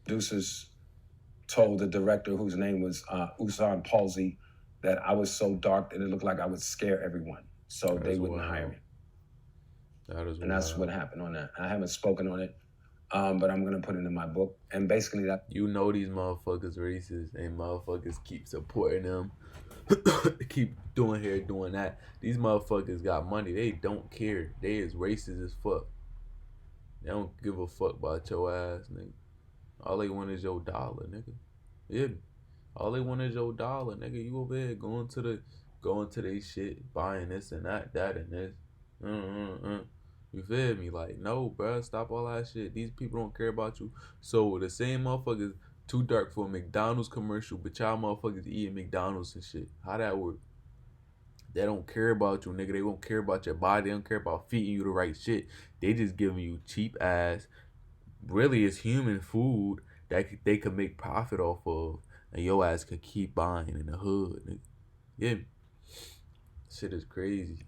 Producers told the director, whose name was Usan Palsy, that I was so dark that it looked like I would scare everyone, so they wouldn't hire me. That is and that's what happened on that. I haven't spoken on it, but I'm gonna put it in my book. And basically, that these motherfuckers racist and motherfuckers keep supporting them, keep doing here, doing that. These motherfuckers got money. They don't care. They is racist as fuck. They don't give a fuck about your ass, nigga. All they want is your dollar, nigga. Yeah. All they want is your dollar, nigga. You over there going to their shit, buying this and that and this. You feel me? Like, no, bruh, stop all that shit. These people don't care about you. So the same motherfuckers too dark for a McDonald's commercial, but y'all motherfuckers eating McDonald's and shit. How that work? They don't care about you, nigga. They won't care about your body. They don't care about feeding you the right shit. They just giving you cheap ass. Really, it's human food that they could make profit off of, and your ass could keep buying in the hood, nigga. Yeah, shit is crazy.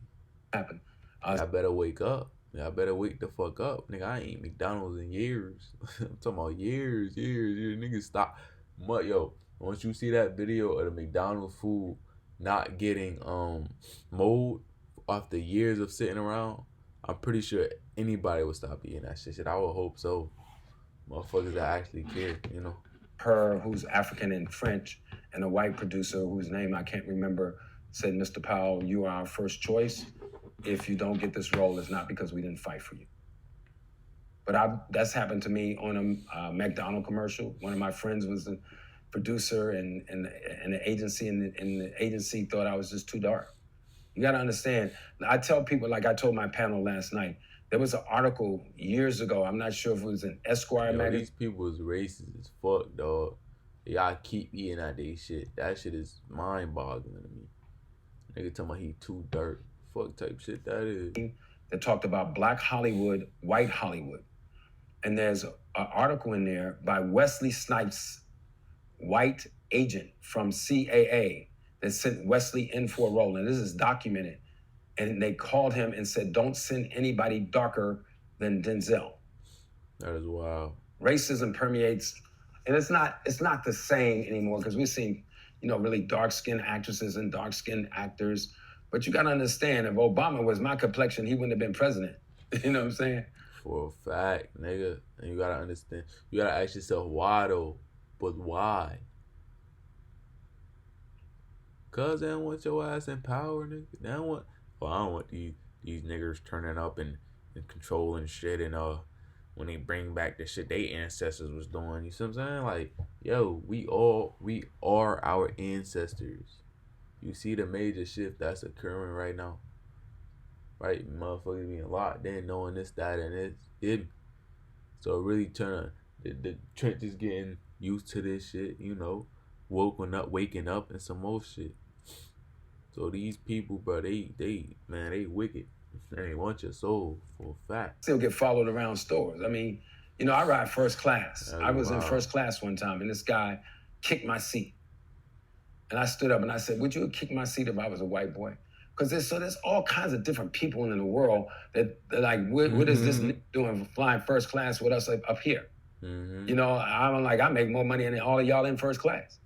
happened. I better wake up. I better wake the fuck up, nigga. I ain't eat McDonald's in years. I'm talking about years. Nigga, stop. Yo, once you see that video of the McDonald's food not getting mold after years of sitting around, I'm pretty sure anybody would stop eating that shit. I would hope so. Motherfuckers that actually care, you know. Her, who's African and French, and a white producer whose name I can't remember, said, "Mr. Powell, you are our first choice. If you don't get this role, it's not because we didn't fight for you." But that's happened to me on a McDonald commercial. One of my friends was a producer and the agency, and the agency thought I was just too dark. You got to understand. I tell people, like I told my panel last night, there was an article years ago. I'm not sure if it was in Esquire magazine. These people is racist as fuck, dog. Y'all keep eating at they shit. That shit is mind-boggling to me. Nigga talking about he too dirt. Fuck type shit that is. That talked about Black Hollywood, white Hollywood. And there's an article in there by Wesley Snipes, white agent from CAA, that sent Wesley in for a role. And this is documented. And they called him and said, "Don't send anybody darker than Denzel." That is wild. Racism permeates, and it's not the same anymore, because we're seeing, really dark-skinned actresses and dark-skinned actors. But you got to understand, if Obama was my complexion, he wouldn't have been president. You know what I'm saying? For a fact, nigga. And you got to understand. You got to ask yourself, why though? But why? Because they don't want your ass in power, nigga. They don't want... Well, I don't want these niggers turning up and controlling shit, and when they bring back the shit they ancestors was doing. You see what I'm saying? Like, yo, we are our ancestors. You see the major shift that's occurring right now. Right? Motherfuckers being locked in, knowing this, that, and it. So really the church is getting used to this shit, waking up and some more shit. So these people, bro, they wicked. They want your soul for a fact. Still get followed around stores. I mean, I ride first class. I was in first class one time, and this guy kicked my seat. And I stood up and I said, "Would you kick my seat if I was a white boy?" Because there's all kinds of different people in the world that like, what is this doing flying first class with us up here? Mm-hmm. I'm like, I make more money than all of y'all in first class.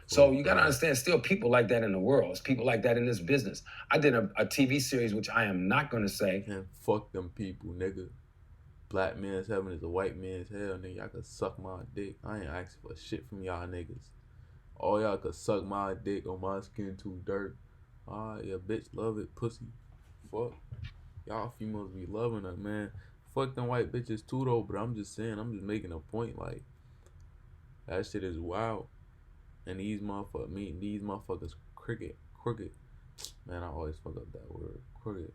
So you got to understand, still people like that in the world. It's people like that in this business. I did a TV series, which I am not going to say. Man, fuck them people, nigga. Black man's heaven is a white man's hell, nigga. Y'all could suck my dick. I ain't asking for shit from y'all niggas. All y'all could suck my dick on my skin too dirt. Yeah, bitch, love it, pussy. Fuck. Y'all females be loving her, man. Fuck them white bitches too, though, but I'm just saying, I'm just making a point, like, that shit is wild. And these motherfuckers crooked. Man, I always fuck up that word. Crooked.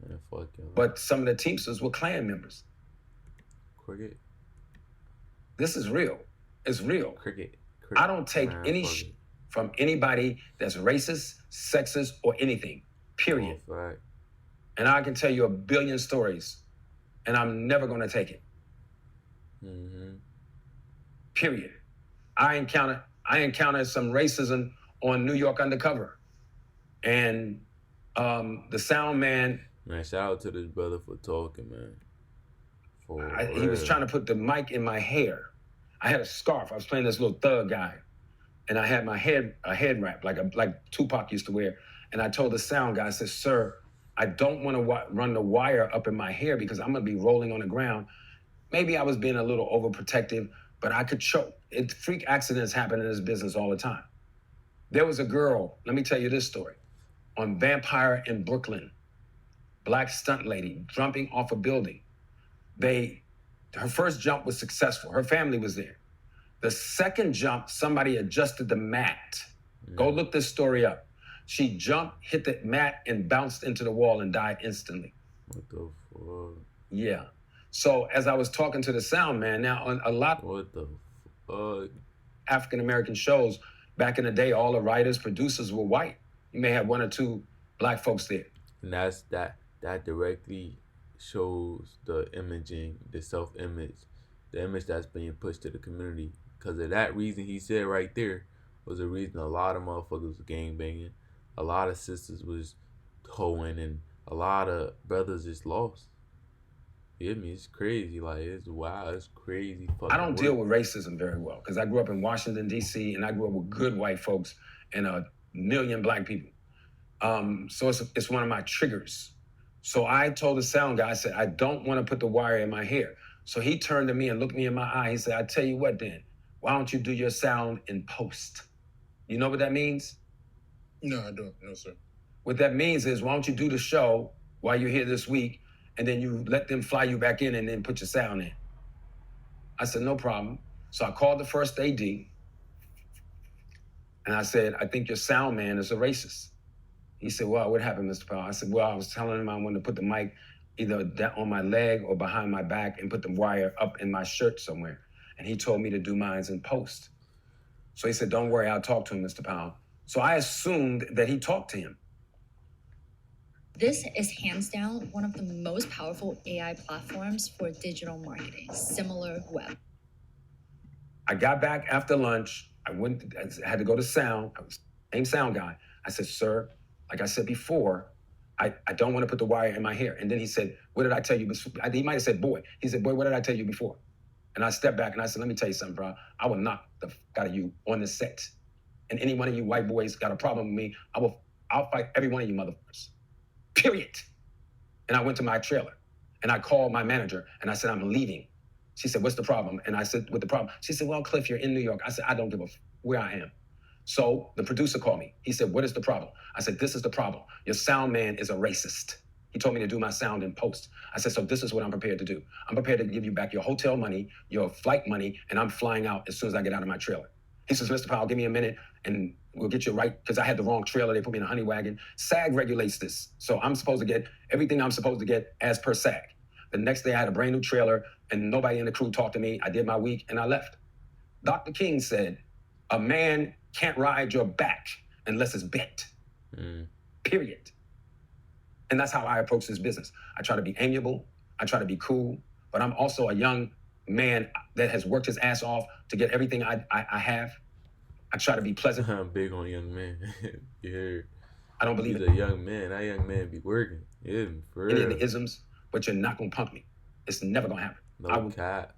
Man, fuck y'all. But some of the Teamsters were Klan members. Crooked. This is real. It's real. Cricket. I don't take any shit from anybody that's racist, sexist, or anything. Period. Oh, right. And I can tell you a billion stories, and I'm never going to take it. Mm-hmm. Period. I encountered some racism on New York Undercover, and the sound man. Man, shout out to this brother for talking, man. He was trying to put the mic in my hair. I had a scarf. I was playing this little thug guy, and I had my head a head wrap like Tupac used to wear. And I told the sound guy, I said, "Sir, I don't want to run the wire up in my hair because I'm gonna be rolling on the ground." Maybe I was being a little overprotective, but I could choke. Freak accidents happen in this business all the time. There was a girl, let me tell you this story, on Vampire in Brooklyn, black stunt lady jumping off a building. Her first jump was successful. Her family was there. The second jump, somebody adjusted the mat. Go look this story up. She jumped, hit the mat, and bounced into the wall and died instantly. What the fuck? Yeah. So as I was talking to the sound man, now on a lot What the fuck? African-American shows, back in the day, all the writers, producers were white. You may have one or two black folks there. And that directly shows the imaging, the self-image, the image that's being pushed to the community. Because of that reason he said right there was the reason a lot of motherfuckers was gangbanging, a lot of sisters was hoeing, and a lot of brothers just lost. You hear me? It's crazy. Like, it's wild. It's crazy. I don't deal with racism very well because I grew up in Washington, D.C., and I grew up with good white folks and a million black people. So it's one of my triggers. So I told the sound guy, I said, I don't want to put the wire in my hair. So he turned to me and looked me in my eye. He said, I tell you what then, why don't you do your sound in post? You know what that means? No, I don't. No, sir. What that means is, why don't you do the show while you're here this week, and then you let them fly you back in and then put your sound in. I said, no problem. So I called the first AD, and I said, I think your sound man is a racist. He said, well, what happened, Mr. Powell? I said, well, I was telling him I wanted to put the mic either on my leg or behind my back and put the wire up in my shirt somewhere. And he told me to do mine in post. So he said, don't worry, I'll talk to him, Mr. Powell. So I assumed that he talked to him. This is hands down one of the most powerful AI platforms for digital marketing, SimilarWeb. I got back after lunch. I had to go to sound. I was same sound guy. I said, sir, like I said before, I don't want to put the wire in my hair. And then he said, what did I tell you before? He might have said, boy. He said, boy, what did I tell you before? And I stepped back and I said, let me tell you something, bro. I will knock the f out of you on the set. And any one of you white boys got a problem with me, I'll fight every one of you motherfuckers. Period. And I went to my trailer and I called my manager and I said, I'm leaving. She said, what's the problem? And I said, what the problem? She said, well, Cliff, you're in New York. I said, I don't give a f where I am. So the producer called me. He said, what is the problem? I said, this is the problem. Your sound man is a racist. He told me to do my sound in post. I said, so this is what I'm prepared to do. I'm prepared to give you back your hotel money, your flight money, and I'm flying out as soon as I get out of my trailer. He says, Mr. Powell, give me a minute and we'll get you right, because I had the wrong trailer. They put me in a honey wagon. SAG regulates this. So I'm supposed to get everything I'm supposed to get as per SAG. The next day I had a brand new trailer and nobody in the crew talked to me. I did my week and I left. Dr. King said, a man can't ride your back unless it's bent. Period. And that's how I approach this business. I try to be amiable. I try to be cool, but I'm also a young man that has worked his ass off to get everything I have. I try to be pleasant. I'm big on young men. You heard? I don't believe He's in a young man. That young man be working. Yeah, for any real. of the isms, but you're not gonna punk me. It's never gonna happen. No cap.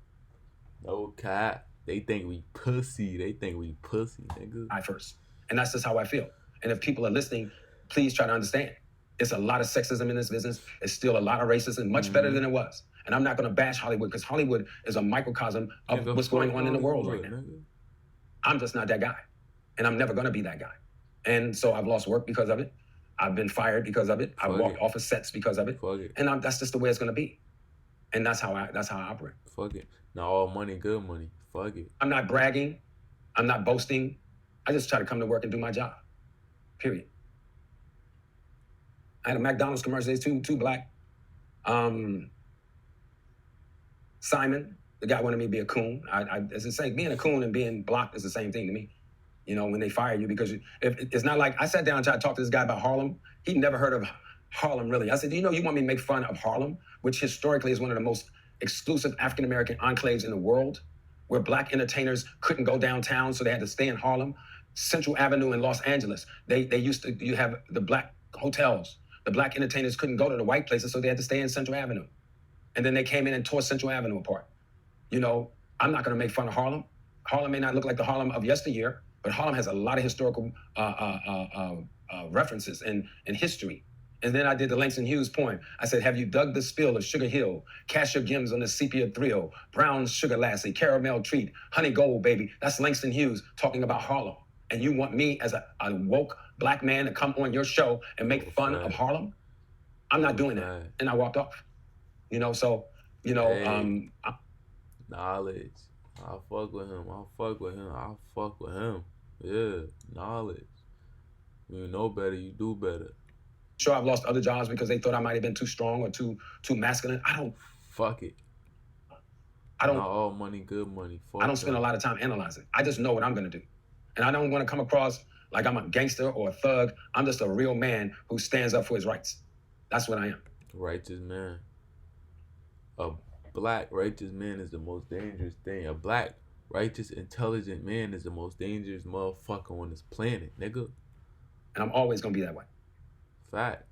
No cap. They think we pussy. They think we pussy, nigga. I first. And that's just how I feel. And if people are listening, please try to understand. It's a lot of sexism in this business. It's still a lot of racism, much better than it was. And I'm not gonna bash Hollywood, because Hollywood is a microcosm of what's going on in the world right now. I'm just not that guy. And I'm never gonna be that guy. And so I've lost work because of it. I've been fired because of it. I've walked off of sets because of it. And that's just the way it's gonna be. And that's how I operate. Fuck it. Now all money, good money. Fuck it. I'm not bragging. I'm not boasting. I just try to come to work and do my job. Period. I had a McDonald's commercial. There's two black. Simon, the guy wanted me to be a coon. It's the same. Being a coon and being blocked is the same thing to me. You know, when they fire you, because it's not like I sat down and tried to talk to this guy about Harlem. He'd never heard of Harlem, really. I said, do you know you want me to make fun of Harlem, which historically is one of the most exclusive African-American enclaves in the world, where black entertainers couldn't go downtown, so they had to stay in Harlem. Central Avenue in Los Angeles, you have the black hotels. The black entertainers couldn't go to the white places, so they had to stay in Central Avenue. And then they came in and tore Central Avenue apart. You know, I'm not going to make fun of Harlem. Harlem may not look like the Harlem of yesteryear, but Harlem has a lot of historical references and history. And then I did the Langston Hughes poem. I said, have you dug the spill of Sugar Hill? Cast your gems on the sepia thrill. Brown sugar lassie, caramel treat, honey gold, baby. That's Langston Hughes talking about Harlem. And you want me as a woke black man to come on your show and make fun of Harlem? I'm not doing that. And I walked off. You know, so, you know, Hey. Knowledge. I'll fuck with him. I'll fuck with him. I'll fuck with him. Yeah, knowledge. You know better, you do better. Sure, I've lost other jobs because they thought I might have been too strong or too masculine. I don't. Fuck it. I don't. Not all money, good money. Fuck I don't spend a lot of time analyzing. I just know what I'm gonna do, and I don't want to come across like I'm a gangster or a thug. I'm just a real man who stands up for his rights. That's what I am. Righteous man. A black righteous man is the most dangerous thing. A black righteous intelligent man is the most dangerous motherfucker on this planet, nigga. And I'm always gonna be that way. Fact.